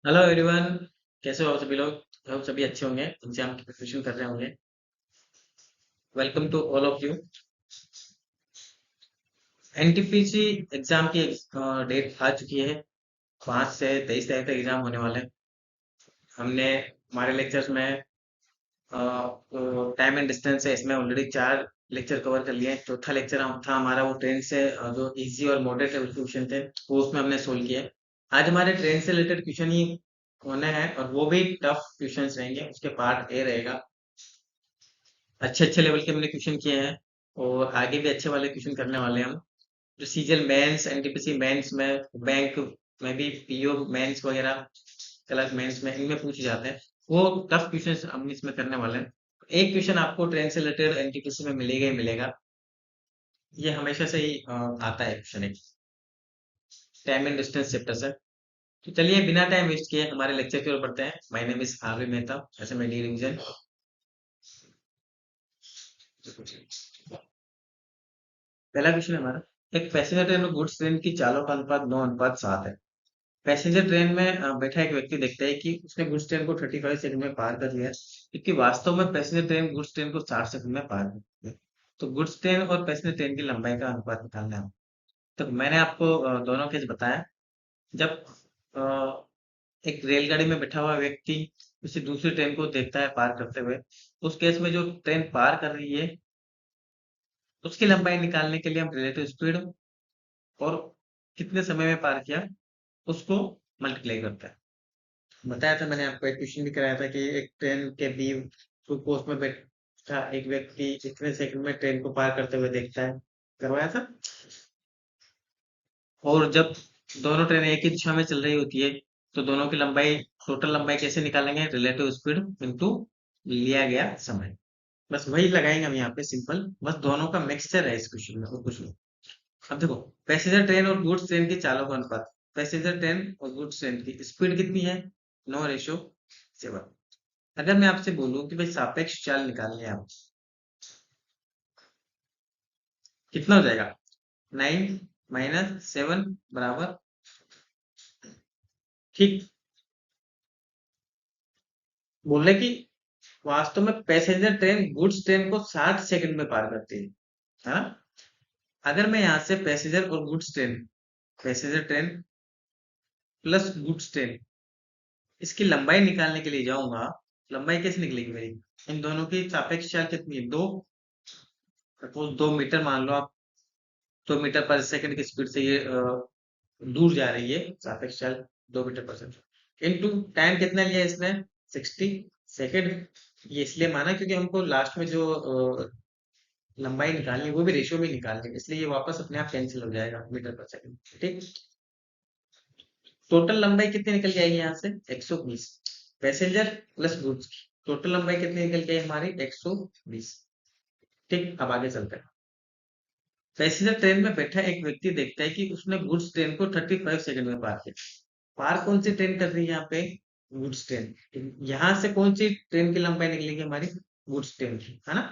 Hello everyone. कैसे हो आप सभी लोग? हम सभी अच्छे होंगे, एग्जाम की प्रिपरेशन कर रहे होंगे। Welcome to all of you. NTPC exam की डेट आ चुकी है। 5 से 23 तारीख तक एग्जाम होने वाले हैं। हमने हमारे लेक्चर्स में टाइम एंड डिस्टेंस है, इसमें ऑलरेडी 4 लेक्चर कवर कर लिए हैं। चौथा लेक्चर था हमारा वो ट्रेन से जो इजी और मॉडरेट लेवल के क्वेश्चन थे वो उसमें हमने सोल्व किए। आज हमारे ट्रेन से रिलेटेड क्वेश्चन ही होने हैं और वो भी टफ क्वेश्चंस रहेंगे। उसके पार्ट ए रहेगा। अच्छे अच्छे लेवल के हमने क्वेश्चन किए हैं और आगे भी अच्छे वाले क्वेश्चन करने वाले हैं हम। जो सीजीएल मेंस, एनटीपीसी मेंस में, बैंक में भी, पीओ मेंस वगैरह, क्लर्क मेंस में इनमें पूछे जाते हैं। वो टफ क्वेश्चन हम इसमें करने वाले हैं। एक क्वेश्चन आपको ट्रेन से रिलेटेड एनटीपीसी में मिलेगा ही मिलेगा। ये हमेशा से ही आता है क्वेश्चन एक टाइम एंड डिस्टेंस चैप्टर से। तो चलिए बिना टाइम वेस्ट किए हमारे लेक्चर की ओर बढ़ते हैं। My name is Aarvi Mehta, ऐसे मैं डी रिवीजन। पहला क्वेश्चन है हमारा, एक पैसेंजर ट्रेन और गुड्स ट्रेन की चालों का अनुपात 9:7 है। पैसेंजर ट्रेन में बैठा एक व्यक्ति देखता है कि उसने गुड्स ट्रेन को 35 सेकंड में पार कर लिया है, क्योंकि वास्तव में पैसेंजर ट्रेन गुड्स ट्रेन को 60 सेकंड में पार कर है। तो गुड्स ट्रेन और पैसेंजर ट्रेन की लंबाई का अनुपात निकालना है। तो मैंने आपको दोनों केस बताया। जब अ, एक रेलगाड़ी में बैठा हुआ व्यक्ति किसी दूसरी ट्रेन को देखता है पार करते हुए, उस केस में जो ट्रेन पार कर रही है उसकी लंबाई निकालने के लिए हम रिलेटिव स्पीड और कितने समय में पार किया उसको मल्टीप्लाई करते हैं। बताया था मैंने आपको, एक क्वेश्चन भी कराया था कि एक ट्रेन के बी टू कोच में बैठा एक व्यक्ति कितने सेकंड में ट्रेन को पार करते हुए देखता है, करवाया था। और जब दोनों ट्रेन एक ही दिशा में चल रही होती है तो दोनों की लंबाई, टोटल लंबाई कैसे निकालेंगे? रिलेटिव स्पीड इनटू लिया गया समय। बस वही लगाएंगे हम यहाँ पे, सिंपल। बस दोनों का मिक्सचर है इस क्वेश्चन में और कुछ नहीं। अब देखो, पैसेंजर ट्रेन और गुड्स ट्रेन की चालों का अनुपात। पैसेंजर ट्रेन और गुड्स ट्रेन की स्पीड कितनी है? 9:7। अगर मैं आपसे बोलूं कि भाई सापेक्ष चाल निकालनी है आप, कितना हो जाएगा? 9 - 7 बराबर, ठीक। बोल रहे कि वास्तव में पैसेंजर ट्रेन गुड्स ट्रेन को 60 सेकंड में पार करती है ना। अगर मैं यहाँ से पैसेंजर और goods train, passenger train plus goods train, इसकी लंबाई निकालने के लिए जाऊंगा, लंबाई कैसे निकलेगी मेरी? इन दोनों की सापेक्ष चाल कितनी है? 2। सपोज 2 मीटर मान लो आप। 2 मीटर पर सेकंड की स्पीड से ये दूर जा रही है, सापेक्ष चाल 2 मीटर पर सेकंड। इनटू टाइम कितना लिया इसने? 60 सेकंड। ये इसलिए माना क्योंकि हमको लास्ट में जो लंबाई निकालनी है वो भी रेशियो में निकालनी है, इसलिए ये वापस अपने आप कैंसिल हो जाएगा मीटर पर सेकंड, ठीक। टोटल लंबाई कितनी निकल के आएगी यहाँ से? 120। पैसेंजर प्लस गुड्स की टोटल लंबाई कितनी निकल के आई हमारी? 120। ठीक, अब आगे चलते हैं। पैसेंजर ट्रेन में बैठा एक व्यक्ति देखता है कि उसने गुड्स ट्रेन को 35 सेकंड में पार किया। पार कौन सी ट्रेन कर रही है यहाँ पे? Goods train. यहाँ से कौन सी ट्रेन की लंबाई निकलेगी हमारी? गुड्स ट्रेन की, है ना।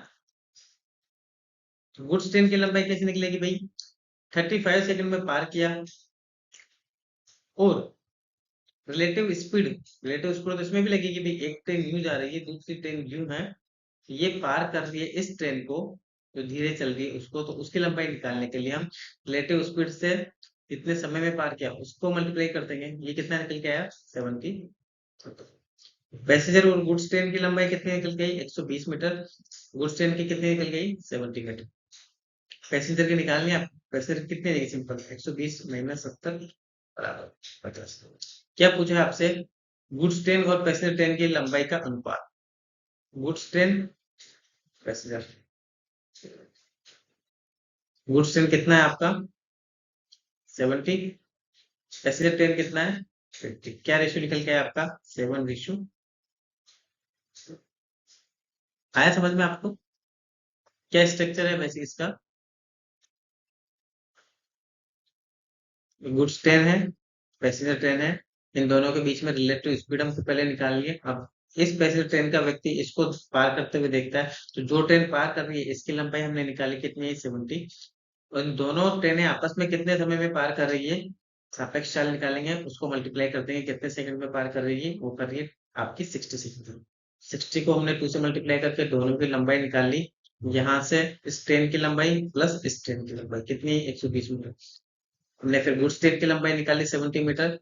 गुड्स ट्रेन की लंबाई कैसे निकलेगी भाई? 35 सेकंड में पार किया और रिलेटिव स्पीड तो इसमें भी लगेगी भाई। एक ट्रेन यूं जा रही है, दूसरी ट्रेन यूं है, ये पार कर रही है इस ट्रेन को जो धीरे चल रही है उसको, तो उसकी लंबाई निकालने के लिए हम रिलेटिव स्पीड से कितने समय में पार किया उसको मल्टीप्लाई कर देंगे। ये कितना निकल के आया? 70। पैसेंजर और गुड्स ट्रेन की लंबाई कितनी निकल गई? 120 मीटर। गुड्स ट्रेन की कितनी निकल गई? 70 मीटर। पैसेंजर की निकालनी है आप। पैसेंजर कितने देंगे? सिंपल, 120 - 70 बराबर 50। क्या पूछा है आपसे? गुड्स ट्रेन और पैसेंजर ट्रेन की लंबाई का अनुपात। Goods train, passenger. Goods train कितना है आपका? 70। पैसेंजर ट्रेन कितना है? 50। क्या रेशियो निकल के आया आपका? 7:। आया समझ में आपको? क्या स्ट्रक्चर है वैसे इसका? गुड्स ट्रेन है, पैसेंजर ट्रेन है, इन दोनों के बीच में रिलेटिव स्पीड हमको पहले निकालनी है। अब इस पैसेंजर ट्रेन का व्यक्ति इसको पार करते हुए देखता है, तो जो ट्रेन पार कर रही है इसकी लंबाई हमने निकाली कितनी है? 70। और इन दोनों ट्रेनें आपस में कितने समय में पार कर रही है? सापेक्ष चाल निकालेंगे, उसको मल्टीप्लाई कर देंगे, कितने सेकंड में पार कर रही है, वो कर रही है आपकी 60 सेकंड। 60 को हमने 2 से मल्टीप्लाई करके दोनों की लंबाई निकाल ली। यहाँ से इस ट्रेन की लंबाई प्लस इस ट्रेन की लंबाई कितनी, 120 मीटर। हमने फिर गुड्स ट्रेन की लंबाई निकाली 70 मीटर।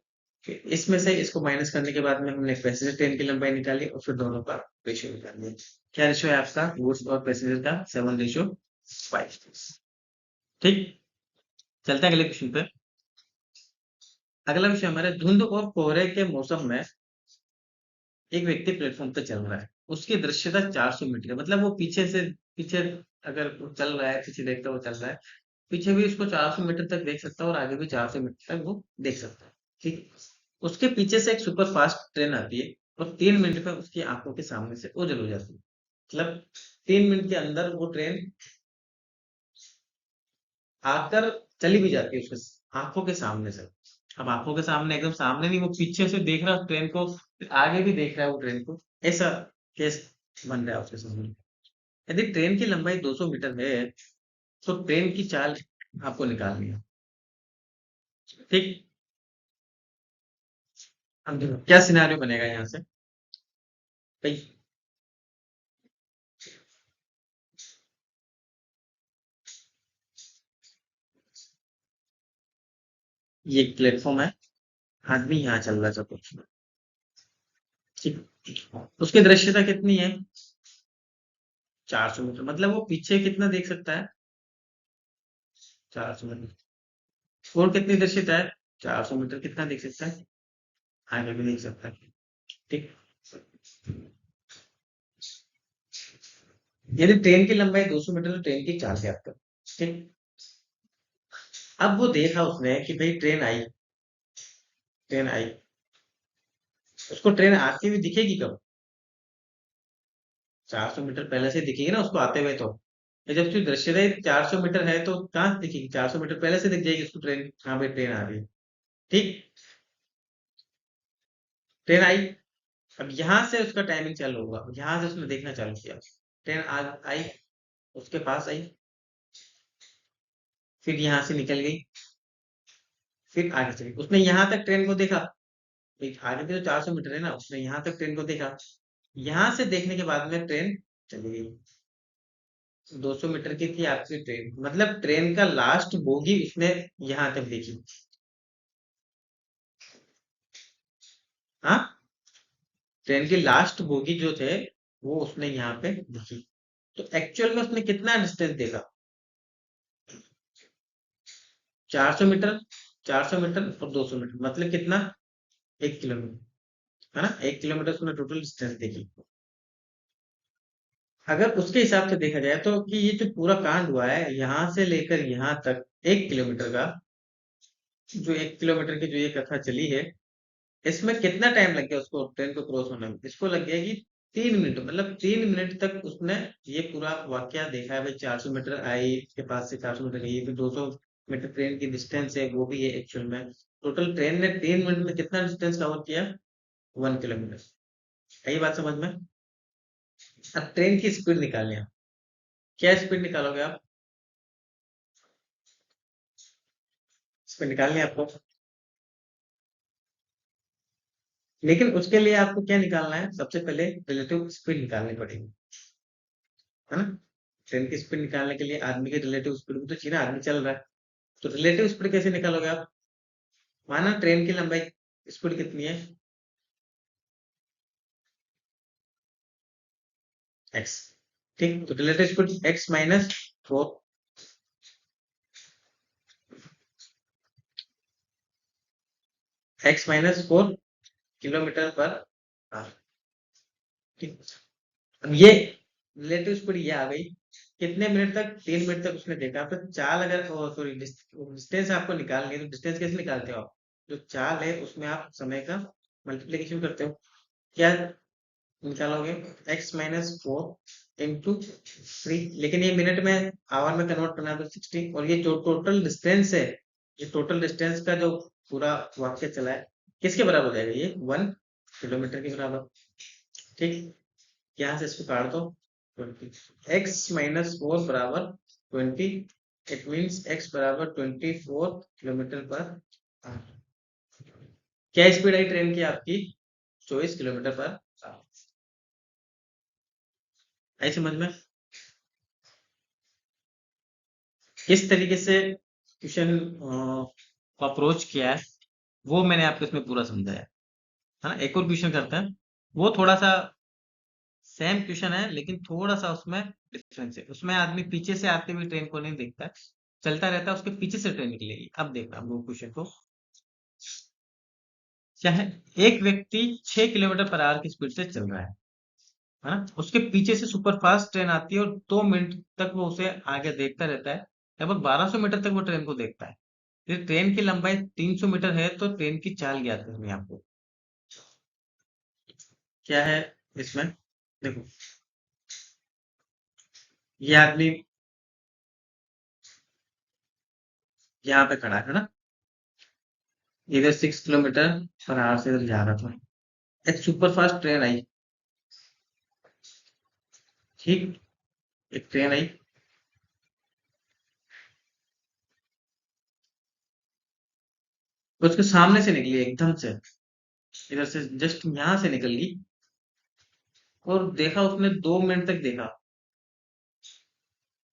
फिर इसमें से इसको माइनस करने के बाद में हमने पैसेंजर ट्रेन की लंबाई निकाली और फिर दोनों का रेशियो निकाल लिया। क्या रेशियो है आपका गुड्स और पैसेंजर का, 7:5। ठीक, चलते हैं अगले क्वेश्चन पे। अगला विषय हमारे धुंध और कोहरे के मौसम में एक व्यक्ति प्लेटफॉर्म पे चल रहा है, उसकी दृश्यता 400 मीटर है, मतलब वो पीछे अगर वो चल रहा है, पीछे देखता हुआ चल रहा है, पीछे भी उसको 400 मीटर तक देख सकता है और आगे भी 400 मीटर तक वो देख सकता है। ठीक, उसके पीछे से एक सुपर फास्ट ट्रेन आती है और 3 मिनट में उसकी आंखों के सामने से ओझल हो जाती है। मतलब 3 मिनट के अंदर वो ट्रेन आकर चली भी जाती है उसके आंखों के सामने से। अब आंखों के सामने एकदम सामने नहीं, वो पीछे से देख रहा है ट्रेन को, फिर आगे भी देख रहा है वो ट्रेन को, ऐसा केस बन रहा है उसके सामने। यदि ट्रेन की लंबाई 200 मीटर है तो ट्रेन की चाल आपको निकालनी है। ठीक, अब देखो क्या सिनारियो बनेगा यहाँ से भाई। ये एक प्लेटफॉर्म है, आदमी यहाँ चल रहा है सपोज। ठीक, उसकी दृश्यता कितनी है, 400 मीटर, मतलब वो पीछे कितना देख सकता है, 400 मीटर। और कितनी दृश्यता है, 400 मीटर, कितना देख सकता है, आगे भी देख सकता है। ठीक, यदि ट्रेन की लंबाई 200 मीटर तो ट्रेन की चाल ज्ञात करो। ठीक, अब वो देखा उसने कि भाई ट्रेन आई, उसको ट्रेन आती हुई दिखेगी कब, 400 मीटर पहले से दिखेगी ना उसको आते हुए तो। ये जब उसकी दृश्यता 400 मीटर है तो कहाँ से दिखेगी, 400 मीटर पहले से दिख जाएगी उसको ट्रेन, हाँ भाई ट्रेन आ रही है। ठीक, ट्रेन आई, अब यहाँ से उसका टाइमिंग चालू हुआ, यहाँ से उसने देखना चालू किया, ट्रेन आई, उसके पास आई, फिर यहाँ से निकल गई, फिर आगे चली, उसने यहाँ तक ट्रेन को देखा, आगे भी तो 400 मीटर है ना, उसने यहाँ तक ट्रेन को देखा, यहाँ से देखने के बाद में ट्रेन चली गई। 200 मीटर की थी आपकी ट्रेन, मतलब ट्रेन का लास्ट बोगी उसने यहाँ तक देखी। हाँ, ट्रेन की लास्ट बोगी जो थे वो उसने यहाँ पे देखी। तो एक्चुअल में उसने कितना डिस्टेंस देखा, 400 मीटर, 400 मीटर और 200 मीटर, मतलब कितना, 1 किलोमीटर, है ना, 1 किलोमीटर उसने टोटल डिस्टेंस देखी। अगर उसके हिसाब से देखा जाए तो कि ये जो पूरा कांड हुआ है यहाँ से लेकर यहाँ तक 1 किलोमीटर का, जो 1 किलोमीटर की जो ये कथा चली है, इसमें कितना टाइम लग गया उसको ट्रेन को क्रॉस होने में, इसको लग गया कि 3 मिनट, मतलब 3 मिनट तक उसने ये पूरा वाक्य देखा है भाई। 400 मीटर आई, के पास से 400 मीटर गई, फिर 200 मीटर ट्रेन की डिस्टेंस है वो भी है एक्चुअल में। टोटल ट्रेन ने 3 मिनट में कितना डिस्टेंस कवर किया, 1 किलोमीटर। यही बात समझ में। अब ट्रेन की स्पीड निकालनी है, क्या स्पीड निकालोगे आप, स्पीड निकालनी है आपको, लेकिन उसके लिए आपको क्या निकालना है, सबसे पहले रिलेटिव स्पीड निकालनी पड़ेगी, है ना। ट्रेन की स्पीड निकालने के लिए आदमी की रिलेटिव स्पीड भी तो चाहिए ना, आदमी चल रहा है, तो रिलेटिव स्पीड कैसे निकालोगे आप। माना ट्रेन की लंबाई स्पीड कितनी है, एक्स। ठीक, तो relative speed x minus 4, x-4 kilometre per hour. ठीक, अब ये रिलेटिव स्पीड ये आ गई, कितने मिनट तक, 3 मिनट तक उसने देखा। फिर चाल अगर, सॉरी, डिस्टेंस आपको निकालनी है तो डिस्टेंस कैसे निकालते हो आप, जो चाल है उसमें आप समय का मल्टीप्लीकेशन करते हो। क्या निकालोगे, x-4 इंटू 3, लेकिन ये मिनट में आवर में कन्वर्ट करना है तो 60, और ये जो टोटल डिस्टेंस है, ये टोटल डिस्टेंस का जो पूरा वाक्य चला है किसके बराबर हो जाएगा, ये 1 किलोमीटर के बराबर। ठीक, यहाँ से इसको काट दो, 20, x-4 बराबर 20, इट मीन्स x बराबर 24 किलोमीटर पर आवर। क्या स्पीड आई ट्रेन की आपकी? 24 किलोमीटर पर आवर। आई समझ में? किस तरीके से क्वेश्चन को अप्रोच किया है, वो मैंने आपको इसमें पूरा समझाया है ना। एक और क्वेश्चन करते हैं, वो थोड़ा सा सेम क्वेश्चन है लेकिन थोड़ा सा उसमें डिफरेंस है। उसमें आदमी पीछे से आते हुए ट्रेन को नहीं देखता है, चलता रहता है, उसके पीछे से ट्रेन निकलेगी। अब देखना हम लोग क्वेश्चन को। चाहे एक व्यक्ति 6 किलोमीटर पर आवर की स्पीड से चल रहा है ना, उसके पीछे से सुपर फास्ट ट्रेन आती है और 2 मिनट तक वो उसे आगे देखता रहता है, लगभग 1200 मीटर तक वो ट्रेन को देखता है। फिर ट्रेन की लंबाई 300 मीटर है तो ट्रेन की चाल ज्ञात करनी है आपको। क्या है इसमें? देखो, ये आदमी यहाँ पे खड़ा है ना, इधर 6 किलोमीटर पर आवर से इधर जा रहा था। एक सुपर फास्ट ट्रेन आई, ठीक, एक ट्रेन आई, उसके सामने से निकली एकदम से, इधर से जस्ट यहाँ से निकल गई। और देखा उसने, 2 मिनट तक देखा।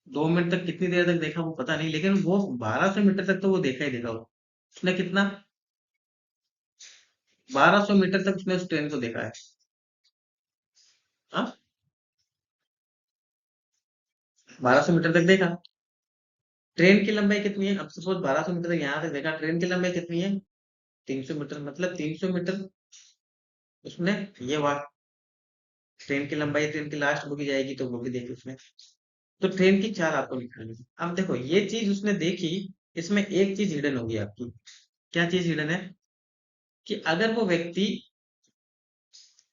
2 मिनट तक कितनी देर तक देखा वो पता नहीं, लेकिन वो 1200 मीटर तक तो वो देखा ही देखा। वो उसने कितना, 1200 मीटर तक उसने उस ट्रेन को देखा है। हाँ, 1200 मीटर तक देखा। ट्रेन की लंबाई कितनी है? अब सपोज 1200 मीटर तक यहाँ तक देखा, ट्रेन की लंबाई कितनी है? 300 मीटर, मतलब 300 मीटर उसने ये वाक, ट्रेन की लंबाई ट्रेन की लास्ट वो भी जाएगी तो वो भी देखी उसने। तो ट्रेन की चाल आपको निकालनी है। अब देखो ये चीज उसने देखी, इसमें एक चीज हिडन होगी आपकी। क्या चीज हिडन है? कि अगर वो व्यक्ति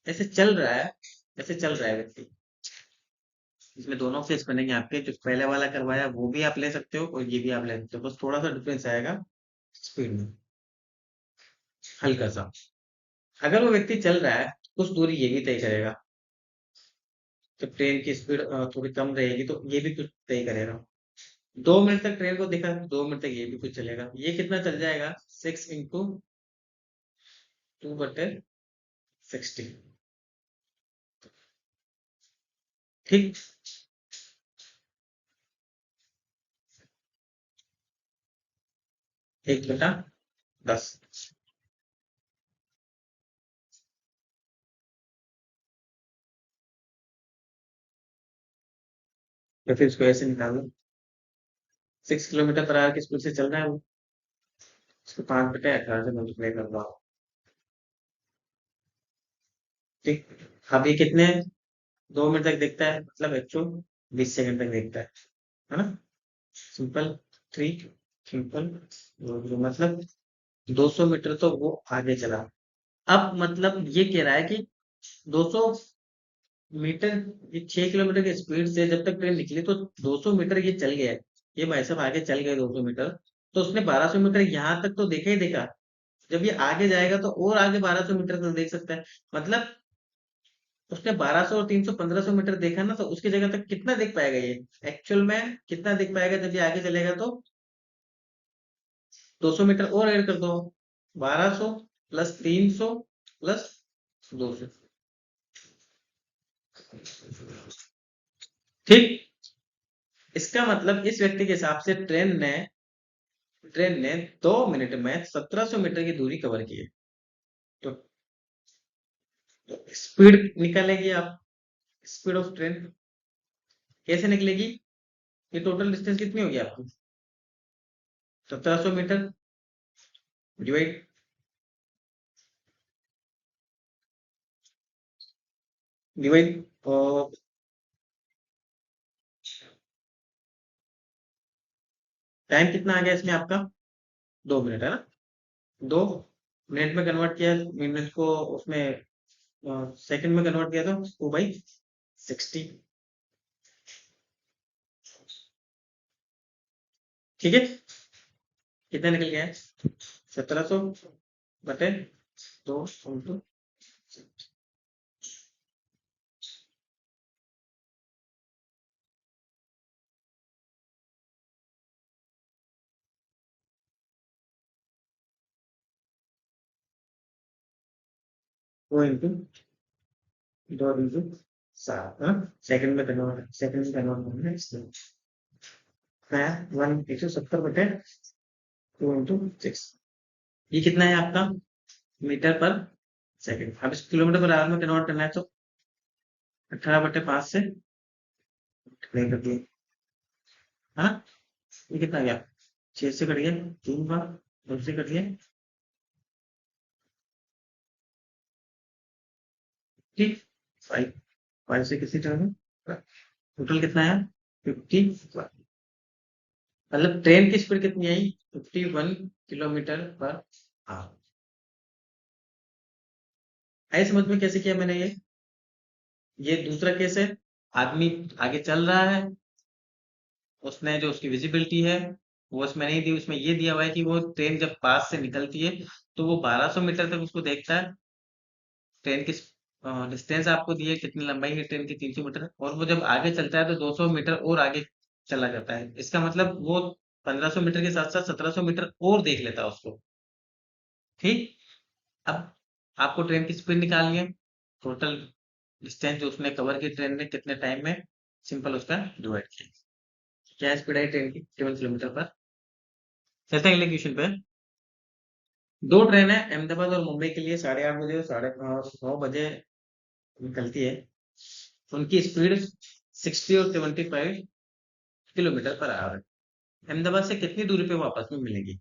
ऐसे चल रहा है, ऐसे चल रहा है व्यक्ति, इसमें दोनों फेस बनेंगे आपके। जो पहले वाला करवाया वो भी आप ले सकते हो और ये भी आप ले सकते हो, बस थोड़ा सा डिफरेंस आएगा स्पीड में, हल्का सा। अगर वो व्यक्ति चल रहा है, कुछ दूरी ये भी तय करेगा। जब ट्रेन की स्पीड थोड़ी कम रहेगी तो ये भी कुछ तय करेगा। 2 मिनट तक ट्रेन को देखा, 2 मिनट तक ये भी कुछ चलेगा। ये कितना चल जाएगा? 6 × 2/60। ठीक, 1/10। तो फिर इसको ऐसे निकाल लो। 6 किलोमीटर पर आवर की स्पीड से चल रहा है वो, इसको 5/18 से मल्टीप्लाई कर दो आप। ठीक, अब ये कितने 2 मिनट तक देखता है, मतलब 120 सेकंड तक देखता है ना। सिंपल, थ्री, सिंपल, मतलब 200 मीटर तो वो आगे चला। अब मतलब ये कह रहा है कि 200 मीटर, ये 6 किलोमीटर की स्पीड से जब तक ट्रेन निकली तो 200 मीटर ये चल गया है। ये भाई साहब आगे चल गए 200 मीटर, तो उसने 1200 मीटर यहाँ तक तो देखा ही देखा। जब ये आगे जाएगा तो और आगे 1200 मीटर तक देख सकता है। मतलब उसने 1200 और 300 1500 मीटर देखा ना, तो उसकी जगह तक कितना देख पाएगा ये? एक्चुअल में कितना देख पाएगा जब ये आगे चलेगा तो? 200 मीटर और ऐड कर दो, 1200 प्लस 300 प्लस 200। ठीक, इसका मतलब इस व्यक्ति के हिसाब से ट्रेन ने 2 मिनट में 1700 मीटर की दूरी कवर की है। तो, स्पीड निकालेगी आप, स्पीड ऑफ ट्रेन कैसे निकलेगी? ये टोटल डिस्टेंस कितनी होगी आपकी? 1700 मीटर डिवाइड, डिवाइड, और टाइम कितना आ गया इसमें आपका? 2 मिनट है ना। 2 मिनट में कन्वर्ट किया, मिनट को उसमें सेकंड में कन्वर्ट किया, तो 2/60। ठीक है, कितना निकल गया है? 1700/2 × 2 इंटू 2 इंटू 7, हाँ, सेकंड में कन्वर्ट करना है इसलिए मैं 1/70/2 इंटू 6, ये कितना है आपका मीटर पर सेकंड। अब इसको किलोमीटर पर आवर में कन्वर्ट करना है तो 18/5 से multiply कर दिए, हाँ, ये कितना गया 6 से कट गया 3 बार, 2 से कट गया, ठीक, 5, 5 से किसी टर्म में टोटल कितना है 50, मतलब ट्रेन की स्पीड कितनी आई 51 किलोमीटर पर आवर। आई समझ में कैसे किया मैंने ये दूसरा केस है, आदमी आगे चल रहा है, उसने जो उसकी विजिबिलिटी है वो उसमें नहीं दी, उसमें ये दिया हुआ है कि वो ट्रेन जब पास से निकलती है तो वो 1200 मीटर तक उसको देखता है, ट्रेन की डिस्टेंस आपको दी है कितनी लंबाई है ट्रेन की 300 मीटर, और वो जब आगे चलता है तो 200 मीटर और आगे चला जाता है, इसका मतलब वो 1500 मीटर के साथ साथ 1700 मीटर और देख लेता है उसको, ठीक। अब आपको ट्रेन की स्पीड निकालनी है, टोटल डिस्टेंस जो उसने कवर की ट्रेन ने कितने टाइम में, सिंपल उसका डिवाइड किया, क्या स्पीड है ट्रेन की 7 किलोमीटर पर। चलते हैं अगले क्वेश्चन पे। दो ट्रेन है अहमदाबाद और मुंबई के लिए 8:30 बजे और 9:30 बजे निकलती है, उनकी स्पीड 60 और 75 किलोमीटर पर आवर है, अहमदाबाद से कितनी दूरी पे वो आपस में मिलेगी।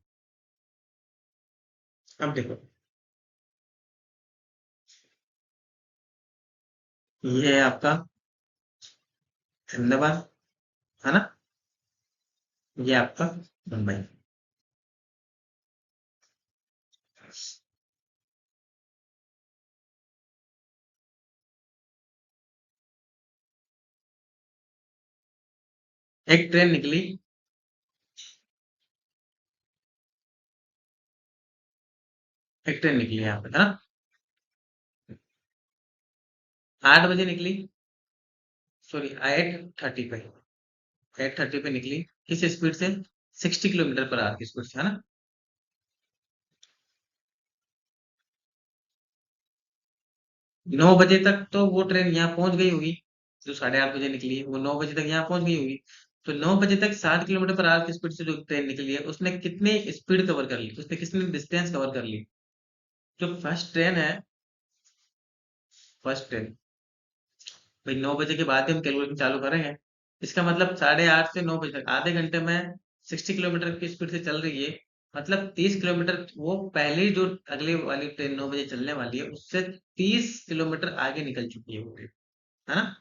अब देखो, ये है आपका अहमदाबाद, है ना, ये आपका मुंबई। एक ट्रेन निकली, एक ट्रेन निकली यहाँ पे, है ना, 8 बजे निकली, सॉरी 8:30 पे निकली, किस स्पीड से 60 किलोमीटर पर आवर की स्पीड से, है ना। 9 बजे तक तो वो ट्रेन यहाँ पहुंच गई होगी, जो 8:30 बजे निकली है वो 9 बजे तक यहाँ पहुंच गई होगी, तो 9 बजे तक 60 किलोमीटर पर आवर की स्पीड से जो ट्रेन निकली है उसने कितनी स्पीड कवर कर ली, उसने कितनी डिस्टेंस कवर कर ली। जो फर्स्ट ट्रेन है, फर्स्ट ट्रेन, भाई 9 बजे के बाद ही हम कैलकुलेशन चालू करेंगे, इसका मतलब 8:30 से 9 बजे तक आधे घंटे में 60 किलोमीटर की स्पीड से चल रही है, मतलब 30 किलोमीटर वो पहले जो अगले वाली ट्रेन 9 बजे चलने वाली है उससे 30 किलोमीटर आगे निकल चुकी है वो ट्रेन, है ना।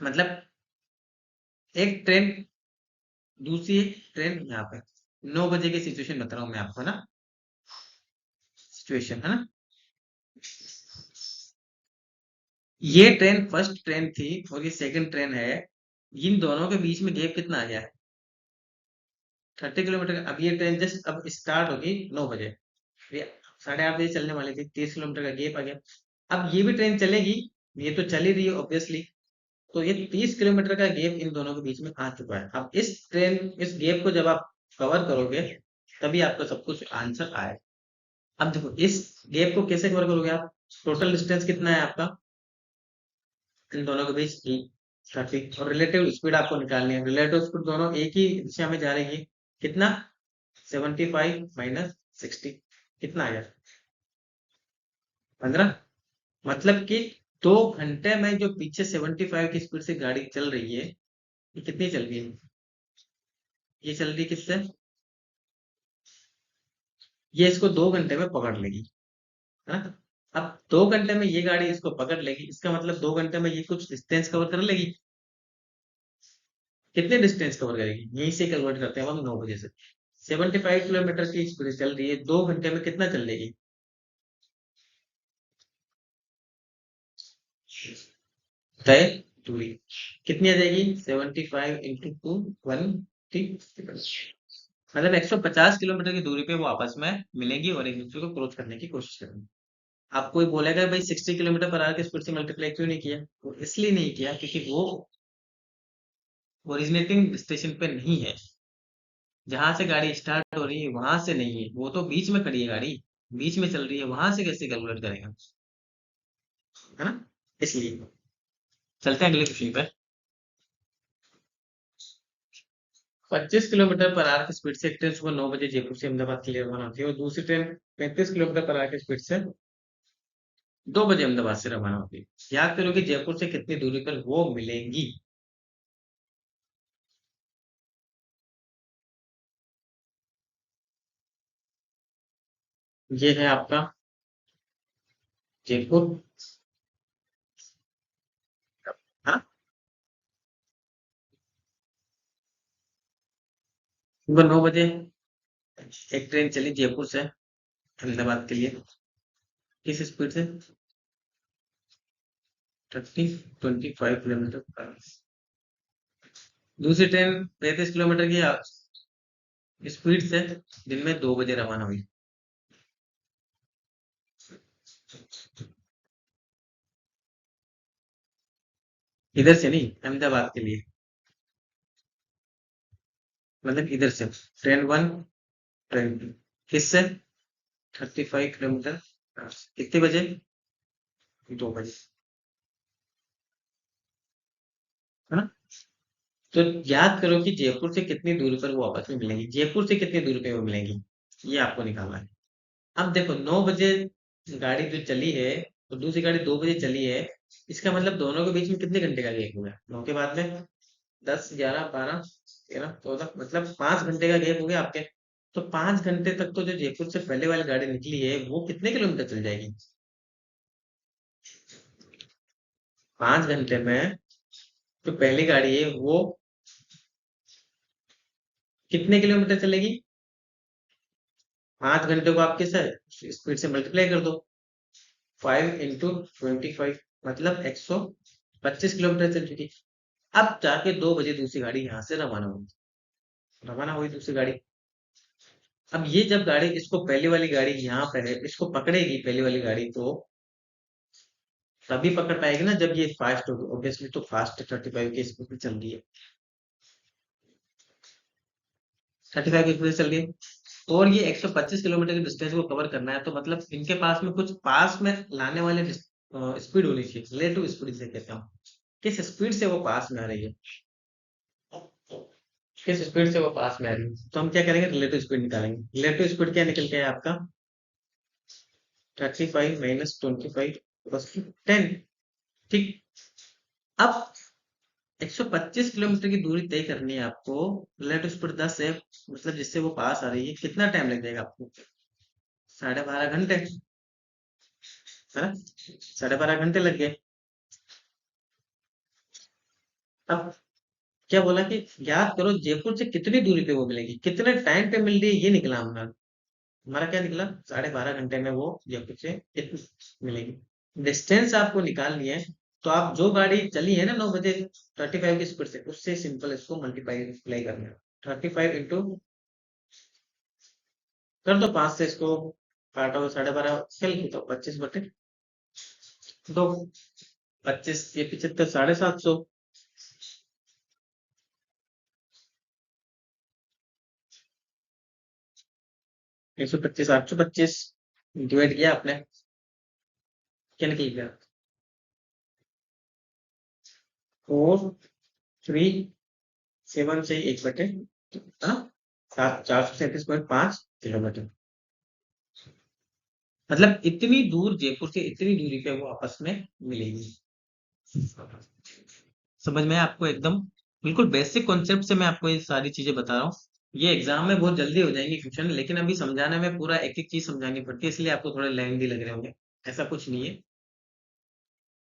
मतलब एक ट्रेन, दूसरी ट्रेन यहाँ पे 9 बजे की सिचुएशन बता रहा हूँ मैं आपको ना, सिचुएशन है ना, ये ट्रेन फर्स्ट ट्रेन थी और ये सेकंड ट्रेन है, इन दोनों के बीच में गैप कितना आ गया है 30 किलोमीटर। अब ये ट्रेन जस्ट अब स्टार्ट होगी 9 बजे, ये 8:30 बजे चलने वाली थी, 30 किलोमीटर का गैप आ गया। अब ये भी ट्रेन चलेगी, ये तो चल ही रही है ऑब्वियसली, तो ये 30 किलोमीटर का गैप इन दोनों के बीच में आ चुका है। अब इस गैप को जब आप कवर करोगे तभी आपका सब कुछ आंसर आए। अब देखो इस गैप को कैसे कवर करोगे आप, टोटल डिस्टेंस कितना है आपका इन दोनों के बीच 30, और रिलेटिव स्पीड आपको निकालनी है, रिलेटिव स्पीड दोनों एक ही दिशा में जा रही है, कितना 75 - 60 कितना आ गया 15, मतलब कि 2 घंटे में जो पीछे 75 की स्पीड से गाड़ी चल रही है ये कितनी चल रही है, ये चल रही है किससे, ये इसको 2 घंटे में पकड़ लेगी, है ना। अब 2 घंटे में ये गाड़ी इसको पकड़ लेगी, इसका मतलब 2 घंटे में ये कुछ डिस्टेंस कवर कर लेगी, कितने डिस्टेंस कवर करेगी यहीं से कन्वर्ट करते हैं हम 9 बजे से, 75 किलोमीटर की स्पीड चल रही है, 2 घंटे में कितना चल लेगी, तय दूरी कितनी आ जाएगी 75 × 2 मतलब 150 किलोमीटर की दूरी पे वो आपस में मिलेंगी और एक दूसरे को क्रॉस करने की कोशिश करेंगे। आप कोई बोलेगा भाई 60 किलोमीटर पर आवर की स्पीड से मल्टीप्लाई क्यों नहीं किया, तो इसलिए नहीं किया क्योंकि वो ओरिजिनेटिंग स्टेशन पे नहीं है, जहां से गाड़ी स्टार्ट हो रही है वहां से नहीं है, वो तो बीच में खड़ी है गाड़ी, बीच में चल रही है, वहां से कैसे कैलकुलेट करेंगे, है ना? इसलिए चलते हैं अगले क्वेश्चन पर। 25 किलोमीटर पर आवर की स्पीड से एक ट्रेन सुबह 9 बजे जयपुर से अहमदाबाद के लिए रवाना होती है और दूसरी ट्रेन 35 किलोमीटर पर आवर की स्पीड से 2 बजे अहमदाबाद से रवाना होती है। याद करो कि जयपुर से कितनी दूरी पर वो मिलेंगी। ये है आपका जयपुर। हाँ, सुबह 9 बजे एक ट्रेन चली जयपुर से अहमदाबाद के लिए, किस स्पीड से? 25 किलोमीटर पर आवर। दूसरी ट्रेन 35 किलोमीटर की स्पीड से दिन में 2 बजे रवाना हुई। इधर से नहीं, अहमदाबाद के लिए, मतलब इधर से ट्रेन वन, ट्रेन टू, किससे? 35 किलोमीटर, कितने बजे? 2 बजे, है ना? तो याद करो कि जयपुर से कितनी दूरी पर वो आपस में मिलेंगी, जयपुर से कितनी दूरी पे वो मिलेंगी, ये आपको निकालना है। अब देखो 9 बजे गाड़ी जो चली है और दूसरी गाड़ी 2 बजे चली है, इसका मतलब दोनों के बीच में कितने घंटे का गैप हुआ है? 9 के बाद में 10, 11, 12, 13, 14, मतलब 5 घंटे का गैप हो गया आपके। तो 5 घंटे तक तो जो जयपुर से पहले वाली गाड़ी निकली है वो कितने किलोमीटर चल जाएगी? 5 घंटे में जो पहली गाड़ी है वो कितने किलोमीटर चलेगी? 5 घंटे को आप किस स्पीड से मल्टीप्लाई कर दो, 5 × 25, मतलब 125 किलोमीटर चल चुकी। अब जाके 2 बजे दूसरी गाड़ी यहाँ से रवाना हुई, रवाना हुई दूसरी गाड़ी। अब ये जब गाड़ी इसको पहली वाली गाड़ी यहाँ पे है, इसको पकड़ेगी पहली वाली गाड़ी, तो तभी पकड़ पाएगी ना जब ये फास्ट होगी, ऑब्वियसली तो फास्ट 35 की स्पीड में चल रही है, 35 की स्पीड से चल रही है। और ये 125 किलोमीटर की डिस्टेंस को कवर करना है, तो मतलब इनके पास में कुछ पास में लाने वाले स्पीड होनी चाहिए, रिलेटिव स्पीड से कहते हैं, किस स्पीड से वो पास में आ रही है, किस स्पीड से वो पास में आ रही है। तो हम क्या करेंगे, रिलेटिव स्पीड निकालेंगे। रिलेटिव स्पीड क्या निकल के है आपका? 35 माइनस 25 + 10। ठीक। अब 125 किलोमीटर की दूरी तय करनी है आपको, रिलेटिव स्पीड 10 है, मतलब जिससे वो पास आ रही है, कितना टाइम लग जाएगा आपको? 12.5 घंटे, है ना? 12.5 घंटे लग गए। अब क्या बोला कि याद करो जयपुर से कितनी दूरी पे वो मिलेगी, कितने टाइम पे मिल रही है, ये निकला हमारा। हमारा क्या निकला? 12.5 घंटे में वो जयपुर से कितनी मिलेगी। डिस्टेंस आपको निकालनी है, तो आप जो गाड़ी चली है ना 9 बजे 35 की स्पीड से, उससे सिंपल इसको मल्टीप्लाई करना है। 35 × कर दो 5 से, इसको काटो 12.5, चल तो 25/2, 25 ये 75, 750। 125, 825 डिवाइड किया आपने, क्या निकल गया? 437 से 1/, है ना? 437.5 किलोमीटर, मतलब इतनी दूर जयपुर से इतनी दूरी पे वो आपस में मिलेगी। समझ में आया आपको एकदम? बिल्कुल बेसिक कॉन्सेप्ट से मैं आपको ये सारी चीजें बता रहा हूँ। ये एग्जाम में बहुत जल्दी हो जाएंगे क्वेश्चन, लेकिन अभी समझाने में पूरा एक एक चीज समझानी पड़ती है, इसलिए आपको थोड़े लेंथी लग रहे होंगे। ऐसा कुछ नहीं है।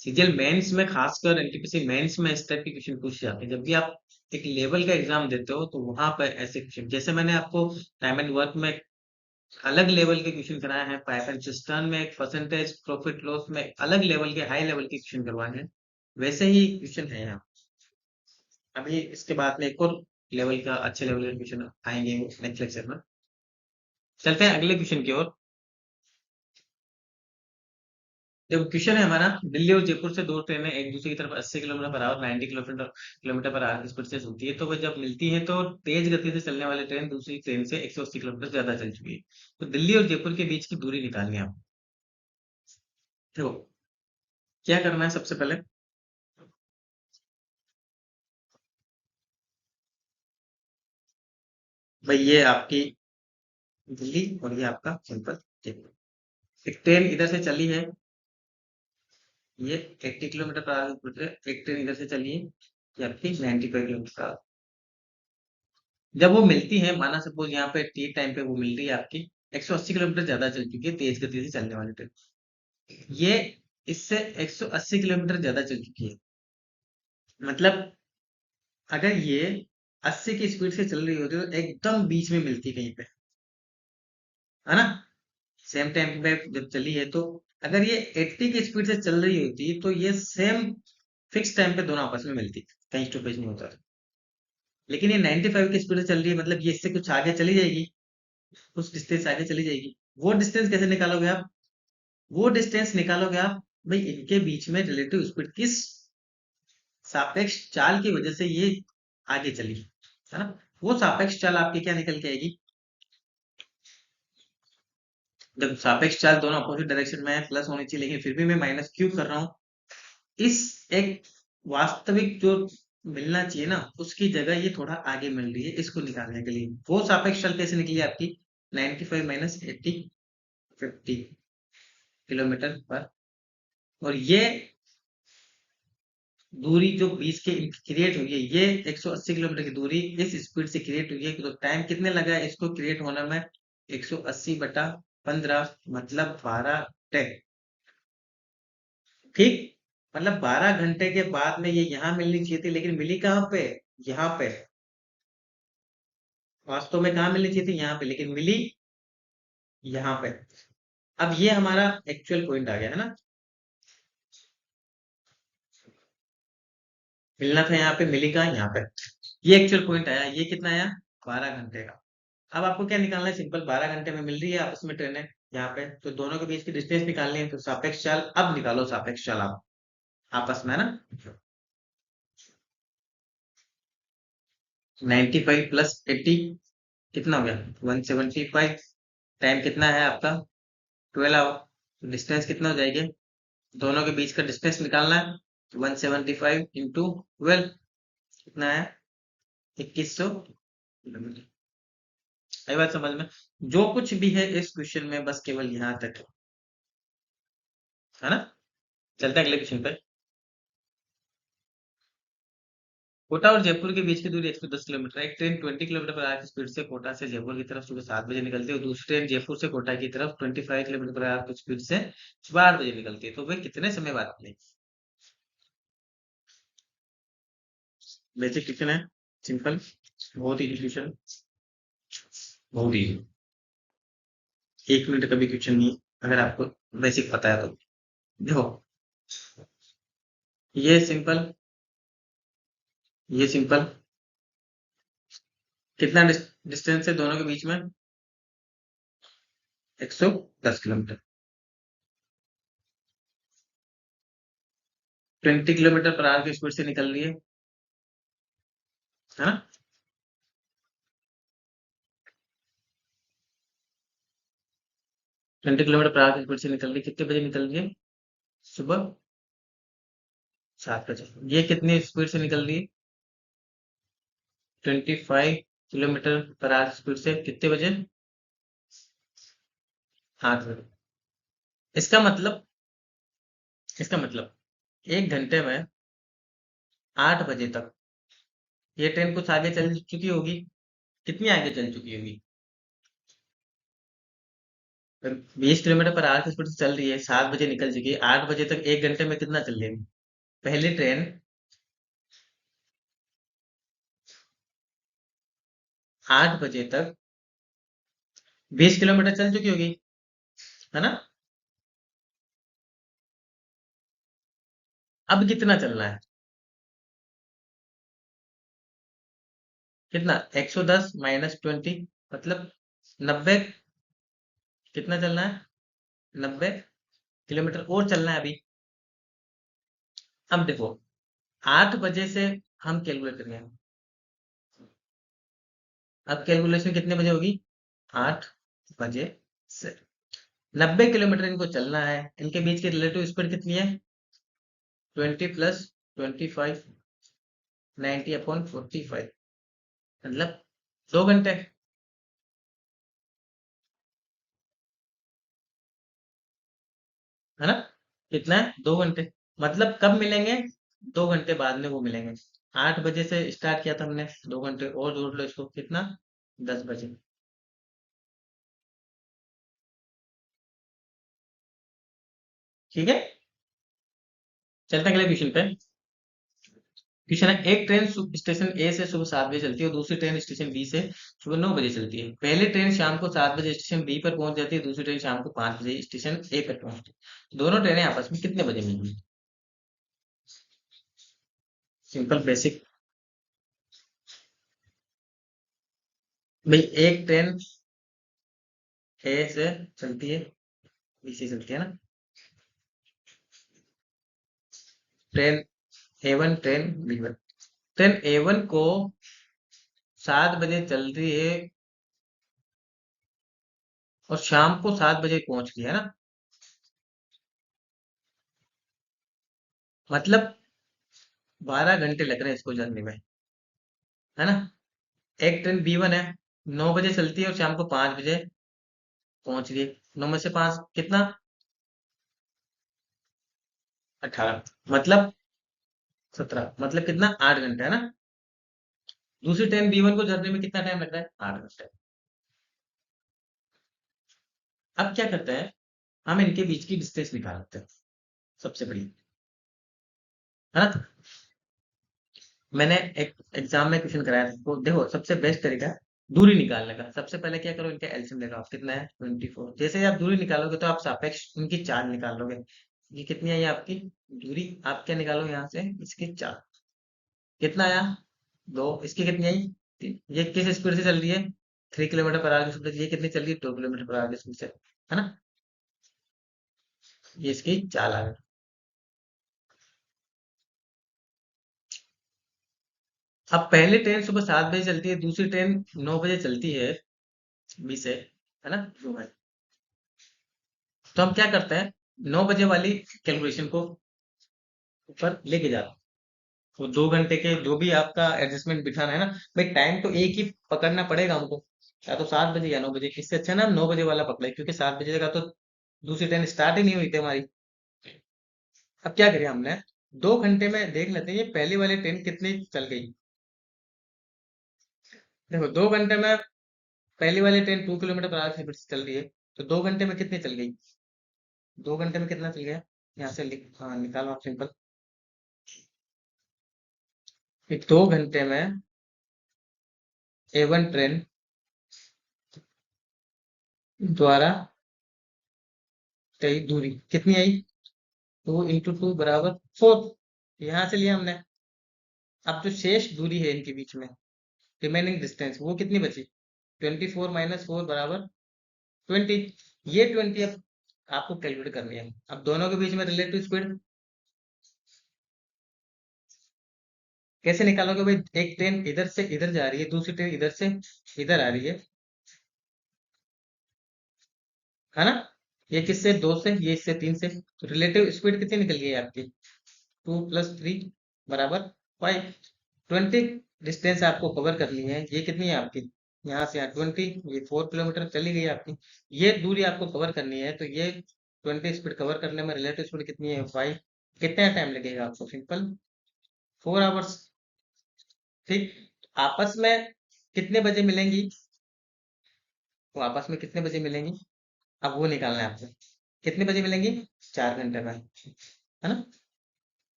सीजीएल मेंस में, खासकर एनटीपीसी मेंस में इस टाइप के क्वेश्चन पूछे जाते हैं। जब भी आप एक लेवल का एग्जाम देते हो तो वहां पर ऐसे क्वेश्चन, जैसे मैंने आपको टाइम एंड वर्क में अलग लेवल के क्वेश्चन कराए हैं, पाइप एंड सिस्टम में एक परसेंटेज प्रॉफिट लॉस में अलग लेवल के, हाई लेवल के क्वेश्चन करवाए हैं, वैसे ही क्वेश्चन है यहाँ। अभी इसके बाद में एक और लेवल का, अच्छे लेवल के क्वेश्चन आएंगे नेक्स्ट लेक्चर में। चलते हैं अगले क्वेश्चन की ओर। देखो क्वेश्चन है हमारा, दिल्ली और जयपुर से दो ट्रेनें एक दूसरे की तरफ 80 kilometre per hour 90 kilometre kilometre per hour की स्पीड से होती है, तो वह जब मिलती है तो तेज गति से चलने वाली ट्रेन दूसरी ट्रेन से 180 किलोमीटर ज्यादा चल चुकी है। तो दिल्ली और जयपुर के बीच की दूरी निकालनी है आपको। देखो क्या करना है सबसे पहले, भाई ये आपकी दिल्ली और ये आपका सिंपल जयपुर। एक ट्रेन इधर से चली है, ये 80 किलोमीटर पर आवर की स्पीड से, एक ट्रेन इधर से चली है, ये आपकी 95 किलोमीटर पर आवर। जब वो मिलती है, माना सपोज यहाँ पे टी टाइम पे वो मिल रही है आपकी 180 किलोमीटर ज्यादा चल चुकी है, तेज गति से चलने वाली ट्रेन। ये इससे 180 किलोमीटर ज्यादा चल चुकी है, मतलब अगर ये 80 की स्पीड से चल रही होती तो एकदम बीच में मिलती कहीं पे, है ना। सेम टाइम पे जब चली है तो अगर ये 80 की स्पीड से चल रही होती तो ये सेम फिक्स टाइम पे दोनों आपस में मिलती, कहीं स्टॉपेज नहीं होता। लेकिन ये 95 की स्पीड से चल रही है, मतलब ये इससे कुछ आगे चली जाएगी, कुछ डिस्टेंस आगे चली जाएगी। वो डिस्टेंस कैसे निकालोगे आप? वो डिस्टेंस निकालोगे आप भाई इनके बीच में रिलेटिव स्पीड किस सापेक्ष चाल की वजह से ये आगे चली, है ना। वो सापेक्ष चाल आपकी क्या निकल के आएगी? जब सापेक्ष चाल दोनों अपोजिट डायरेक्शन में है, प्लस होनी चाहिए, लेकिन फिर भी मैं माइनस क्यों कर रहा हूं? इस एक वास्तविक जो मिलना चाहिए ना, उसकी जगह ये थोड़ा आगे मिल रही है, इसको निकालने के लिए वो सापेक्ष चाल कैसे निकली आपकी? 95 माइनस 80, 50 किलोमीटर पर। और ये दूरी जो 20 के क्रिएट हुई है, ये 180 किलोमीटर की दूरी इस स्पीड से क्रिएट हुई है, तो टाइम कितने लगा है इसको क्रिएट होने में? 180 बटा 15 मतलब 12 10, ठीक। मतलब 12 घंटे के बाद में ये यहाँ मिलनी चाहिए थी, लेकिन मिली कहाँ पे? यहाँ पे। वास्तव में कहाँ मिलनी चाहिए थी? यहाँ पे, लेकिन मिली यहाँ पे। अब ये हमारा एक्चुअल पॉइंट आ गया, है ना। मिलना था यहाँ पे, मिली कहाँ? यहाँ पे। ये एक्चुअल पॉइंट आया, ये कितना आया? 12 घंटे का। अब आपको क्या निकालना है? सिंपल, 12 घंटे में मिल रही है आपस में ट्रेनें यहाँ पे, तो दोनों के बीच की डिस्टेंस निकालनी है, तो सापेक्ष चाल अब निकालो, सापेक्ष चाल आप आपस में, है ना। 95 प्लस 80 कितना हो गया? 175। टाइम कितना है आपका? 12 आवर। डिस्टेंस कितना हो जाएगी? दोनों के बीच का डिस्टेंस निकालना है, 175 इंटू 12 कितना है? 2100 किलोमीटर। आई बात समझ में? जो कुछ भी है इस क्वेश्चन में बस केवल यहाँ तक है ना। चलते हैं अगले क्वेश्चन पे। कोटा और जयपुर के बीच की दूरी 110 किलोमीटर है। एक ट्रेन 20 किलोमीटर पर आवर की स्पीड से कोटा से जयपुर की तरफ सुबह 7 बजे निकलती है, और दूसरी ट्रेन जयपुर से कोटा की तरफ 25 किलोमीटर पर आवर की स्पीड से सुबह 8 बजे निकलती है, तो वे कितने समय बाद निकलेगी? बेसिक क्वेश्चन है, सिंपल, बहुत ही क्वेश्चन, बहुत ही 1 मिनट का भी क्वेश्चन नहीं, अगर आपको बेसिक पता है तो। देखो ये सिंपल, ये सिंपल, कितना डिस्टेंस है दोनों के बीच में? 110 किलोमीटर। 20 किलोमीटर पर आवर की स्पीड से निकल रही है ना। 20 किलोमीटर पर आवर की स्पीड से निकल रही है, कितने बजे निकल रही है? सुबह 7 बजे। ये कितनी स्पीड से निकल रही है? 25 किलोमीटर पर आवर स्पीड से कितने बजे? 8 बजे। इसका मतलब, इसका मतलब 1 घंटे में 8 बजे तक ये ट्रेन कुछ आगे चल चुकी होगी। कितनी आगे चल चुकी होगी? 20 किलोमीटर पर आवर की स्पीड से चल रही है, 7 बजे निकल चुकी है, 8 बजे तक 1 घंटे में कितना चल लेगी? पहली ट्रेन 8 बजे तक 20 किलोमीटर चल चुकी होगी, है ना। अब कितना चलना है? कितना? 110 माइनस 20 मतलब 90। कितना चलना है? 90 किलोमीटर और चलना है अभी। अब देखो 8 बजे से हम कैलकुलेट करेंगे। अब कैलकुलेशन कितने बजे होगी? 8 बजे से 90 किलोमीटर इनको चलना है। इनके बीच की रिलेटिव स्पीड कितनी है? 20 प्लस 25, 90/45, मतलब 2 घंटे, है ना? कितना है? 2 घंटे। मतलब कब मिलेंगे? 2 घंटे बाद में वो मिलेंगे। 8 बजे से स्टार्ट किया था हमने, 2 घंटे और जोड़ लो इसको, कितना? 10 बजे। ठीक है, चलते हैं अगले क्वेश्चन पे। क्वेश्चन है, एक ट्रेन स्टेशन ए से सुबह 7 बजे चलती है और दूसरी ट्रेन स्टेशन बी से सुबह 9 बजे चलती है। पहली ट्रेन शाम को 7 बजे स्टेशन बी पर पहुंच जाती है, दूसरी ट्रेन शाम को 5 बजे स्टेशन ए पर पहुंचती है। दोनों ट्रेनें आपस में कितने बजे मिलेंगी? Simple basic. भाई एक ट्रेन ए से चलती है, बी से चलती है ना, train A1, train B1। Train A1 को 7 बजे चल रही है और शाम को 7 बजे पहुंच रही है ना, मतलब 12 घंटे लग रहे हैं इसको जर्नी में, है ना? एक ट्रेन B1 है, 9 बजे चलती है और शाम को 5 बजे पहुंच रही है। 9 में से 5 कितना? 18, मतलब 17, मतलब कितना? 8 घंटे, है ना? दूसरी ट्रेन B1 को जर्नी में कितना टाइम लग रहा है? 8 घंटे। अब क्या करते हैं, हम इनके बीच की डिस्टेंस निकाल लेते हैं, सबसे बड़ी, है ना? मैंने एक एग्जाम में क्वेश्चन कराया था, तो देखो सबसे बेस्ट तरीका है दूरी निकालने का। सबसे पहले क्या करो, इनका एलसीएम लगाओ, कितना है? 24। जैसे ही आप दूरी निकालोगे तो आप सापेक्ष इनकी चाल निकाल लोगे। ये कितनी आई आपकी दूरी? आप क्या निकालो यहाँ से, इसकी चाल। कितना आया? 2। इसकी कितनी आई? 3। ये किस स्पीड से चल रही है? 3 किलोमीटर पर आवर की स्पीड से। ये कितनी चल रही है? 2 किलोमीटर पर आवर की स्पीड से, है ना? ये इसकी चाल आ गई। अब पहली ट्रेन सुबह 7 बजे चलती है, दूसरी ट्रेन 9 बजे चलती है बी से, है ना? तो हम क्या करते हैं, 9 बजे वाली कैलकुलेशन को ऊपर लेके जाते हैं। तो 2 घंटे के जो भी आपका एडजस्टमेंट बिठाना है ना, भाई टाइम तो एक ही पकड़ना पड़ेगा हमको, या तो 7 बजे या 9 बजे। इससे अच्छा ना हम 9 बजे वाला पकड़े, क्योंकि 7 बजे का तो दूसरी ट्रेन स्टार्ट ही नहीं हुई थी हमारी। अब क्या करें हमने, 2 घंटे में देख लेते हैं ये पहली वाली ट्रेन कितनी चल गई। देखो 2 घंटे में पहली वाली ट्रेन 2 किलोमीटर पर आवर की स्पीड से चल रही है, तो 2 घंटे में कितनी चल गई? 2 घंटे में कितना चल गया? यहाँ से हाँ निकालो आप सिंपल। 2 घंटे में A1 ट्रेन द्वारा तय दूरी कितनी आई? 2 × 2 = 4। यहाँ से लिया हमने। अब जो शेष दूरी है इनके बीच में, रिमेनिंग डिस्टेंस, वो कितनी बची? 24 - 4 = 20। ये 20 अब आपको कैलकुलेट करनी है। अब दोनों के बीच में रिलेटिव स्पीड कैसे निकालोगे भाई? एक ट्रेन इधर से इधर जा रही है, दूसरी ट्रेन इधर से इधर आ रही है ना? ये किससे? 2 से, ये इससे 3 से। तो रिलेटिव स्पीड कितनी निकल गई है आपकी? 2 + 3 = 5। 20 डिस्टेंस आपको कवर करनी है। ये कितनी है आपकी? यहाँ से यहाँ 20, ये 4 किलोमीटर चली गई आपकी। ये दूरी आपको कवर करनी है, तो ये 20 स्पीड कवर करने में रिलेटिव स्पीड कितनी है? 5। कितना टाइम लगेगा आपको? Simple 4 hours. ठीक। आपस में कितने बजे मिलेंगी? वो आपस में कितने बजे मिलेंगी? अब वो निकालना है आपको। कितने बजे मिलेंगी? 4 घंटे में, है ना?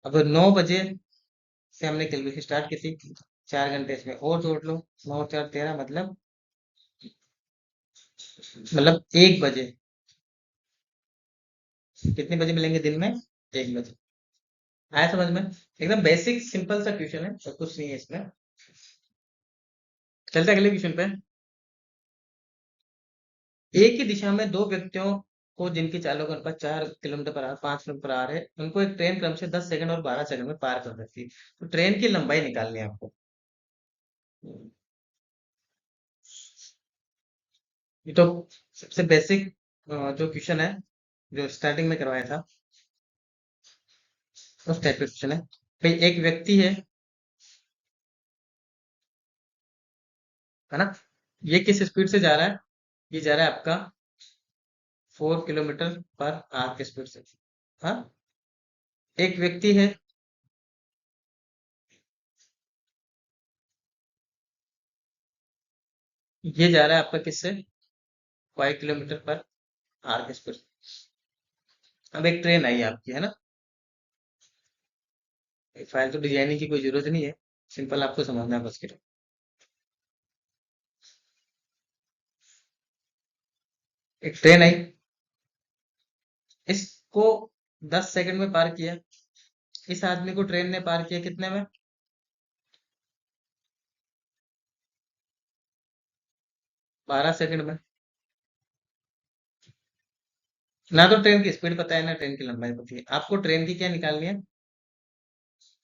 अब 9 बजे से हमने कैलकुलेशन स्टार्ट की थी, 4 घंटे इसमें और जोड़ लो। 9 × 4 = 13, मतलब 1 बजे। कितने बजे मिलेंगे दिन में? 1 बजे। आया समझ में? एकदम बेसिक सिंपल सा क्वेश्चन है, सब कुछ नहीं है इसमें। चलते हैं अगले क्वेश्चन पे। एक ही दिशा में दो व्यक्तियों को जिनकी चालों का अनुपात 4 kilometre per hour 5 kilometre per hour है, उनको एक ट्रेन क्रम से 10 सेकंड और 12 सेकंड में पार कर सकती है। तो ट्रेन की लंबाई निकालनी है आपको। ये तो सबसे बेसिक जो क्वेश्चन है, जो स्टार्टिंग में करवाया था, उस टाइप का क्वेश्चन है। भाई एक व्यक्ति है ना, ये किस स्पीड से जा रहा है? ये जा रहा है आपका 4 किलोमीटर पर आवर की स्पीड से। हाँ, एक व्यक्ति है, ये जा रहा है आपका किससे? 5 किलोमीटर पर आवर की स्पीड से। अब एक ट्रेन आई आपकी, है ना, फाइल तो डिजाइनिंग की कोई जरूरत नहीं है, सिंपल आपको समझना है बस के। एक ट्रेन आई, इसको 10 सेकंड में पार किया। इस आदमी को ट्रेन ने पार किया कितने में? 12 सेकंड में। ना तो ट्रेन की स्पीड पता है ना ट्रेन की लंबाई पता है, आपको ट्रेन की क्या निकालनी है?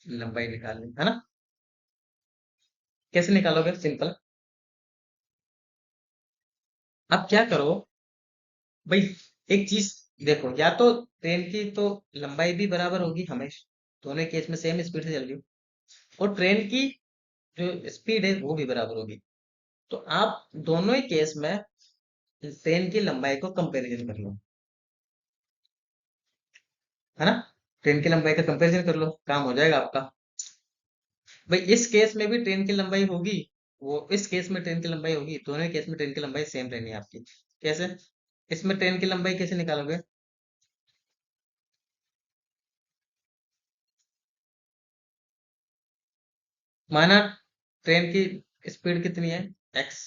लंबाई निकालनी है ना। कैसे निकालोगे? सिंपल। आप क्या करो भाई, एक चीज देखो, या तो ट्रेन की तो लंबाई भी बराबर होगी हमेशा, दोनों केस में सेम स्पीड से चल रही हो, और ट्रेन की जो स्पीड है वो भी बराबर होगी। तो आप दोनों ही केस में ट्रेन की लंबाई को कंपैरिजन कर लो, है ना। ट्रेन की लंबाई का कंपैरिजन कर लो, काम हो जाएगा आपका। भाई इस केस में भी ट्रेन की लंबाई होगी, वो इस केस में ट्रेन की लंबाई होगी, दोनों ही केस में ट्रेन की लंबाई सेम रहनी है आपकी। कैसे? इसमें ट्रेन की लंबाई कैसे निकालोगे? माना ट्रेन की स्पीड कितनी है? एक्स।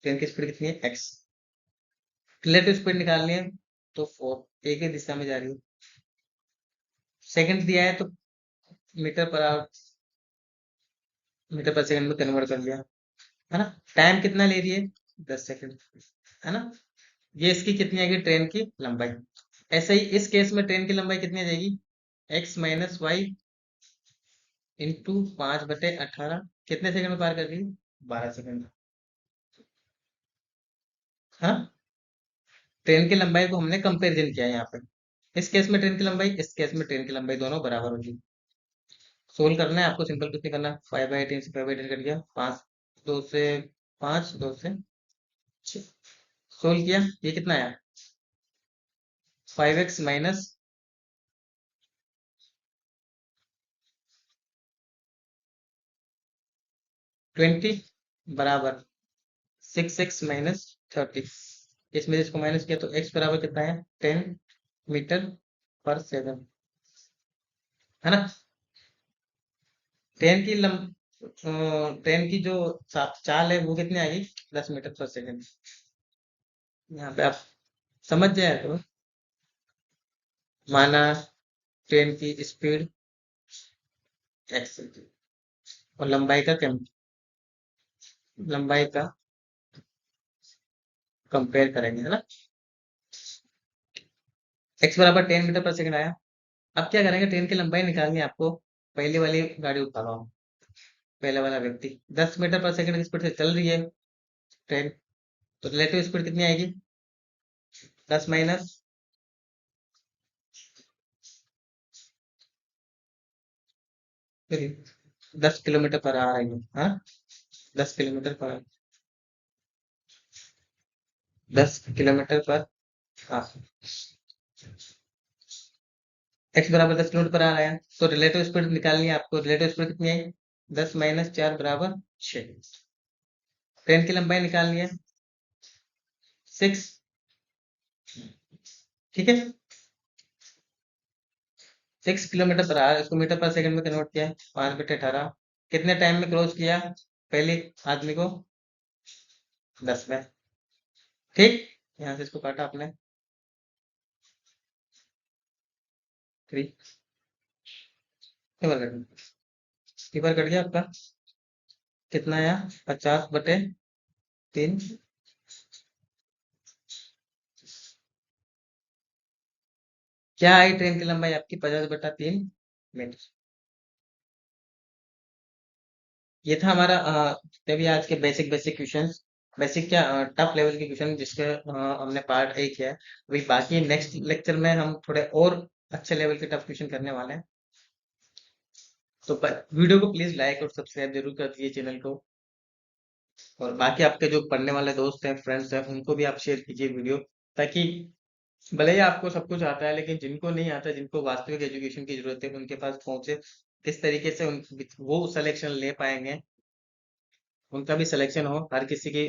ट्रेन की स्पीड कितनी है? एक्स। रिलेटिव स्पीड निकालनी है, तो 4, एक ही दिशा में जा रही है। सेकंड दिया है तो मीटर पर आवर, मीटर पर सेकंड में कन्वर्ट कर लिया, है ना। टाइम कितना ले रही है? 10 सेकंड, है ना। ये इसकी कितनी आएगी? ट्रेन की लंबाई। ऐसे ही इस केस में ट्रेन की लंबाई कितनी आ जाएगी? x - y into 5/18। कितने सेकंड में पार कर रही है? 12 सेकंड। हाँ, ट्रेन की लंबाई को हमने कंपेरिजन किया है यहाँ पे। इस केस में ट्रेन की लंबाई, इस केस में ट्रेन की लंबाई, दोनों बराबर होगी। सोल्व करना है आपको, सिंपल कुछ नहीं करना। 5/18 से 5/18 कट गया, 5 2 से 5 2 से 6। सोल्व किया, ये कितना आया? 5x - 20 बराबर 6x - 30। इसमें इसको माइनस किया तो x बराबर कितना है? 10 मीटर पर सेकंड, है ना। ट्रेन की लंब ट्रेन की जो चाल है वो कितनी आएगी? 10 मीटर पर सेकंड। यहाँ पे आप समझ जाए तो, माना ट्रेन की स्पीड एक्स और लंबाई का कंपेयर करेंगे, है ना। एक्स बराबर 10 मीटर पर सेकंड आया। अब क्या करेंगे? ट्रेन की लंबाई निकालनी है आपको। पहली वाली गाड़ी उठाओ, पहले वाला व्यक्ति 10 मीटर पर सेकंड की स्पीड से चल रही है ट्रेन, तो रिलेटिव स्पीड कितनी आएगी? 10 - 10 किलोमीटर पर आएगी, हाँ। 10 किलोमीटर पर, 10 किलोमीटर पर, हाँ। एक्स बराबर 10 किलोमीटर पर आ रहा है, तो रिलेटिव स्पीड निकालनी है आपको। रिलेटिव स्पीड कितनी आई? 10 - 4 बराबर 6। ट्रेन की लंबाई निकालनी है 6, ठीक है। 6 किलोमीटर पर आवर, इसको मीटर पर सेकंड में कन्वर्ट किया, 5/18। कितने टाइम में क्रॉस किया पहले आदमी को? 10 में। ठीक, यहाँ से इसको काटा आपने, 3 कट गया, कट गया आपका। कितना आया? 50/18। 3। क्या आई ट्रेन की लंबाई आपकी? 50/3 मीटर। ये था हमारा जितने भी आज के बेसिक बेसिक क्वेश्चंस, बेसिक क्या टफ लेवल के क्वेश्चन जिसके हमने पार्ट ए किया है। अभी बाकी नेक्स्ट लेक्चर में हम थोड़े और अच्छे लेवल के टफ क्वेश्चन करने वाले हैं। तो वीडियो को प्लीज लाइक और सब्सक्राइब जरूर कर दीजिए चैनल को। और बाकी आपके जो पढ़ने वाले दोस्त हैं, फ्रेंड्स हैं, उनको भी आप शेयर कीजिए वीडियो, ताकि भले ही आपको सब कुछ आता है लेकिन जिनको नहीं आता, जिनको वास्तविक एजुकेशन की जरूरत है, उनके पास पहुंचे। किस तरीके से वो सिलेक्शन ले पाएंगे, उनका भी सिलेक्शन हो। हर किसी की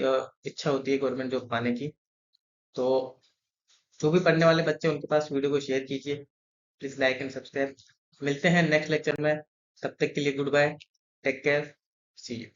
इच्छा होती है गवर्नमेंट जॉब पाने की। तो जो भी पढ़ने वाले बच्चे हैं, उनके पास वीडियो को शेयर कीजिए। Please like and subscribe. मिलते हैं नेक्स्ट लेक्चर में। तब तक के लिए good bye, take care, see you.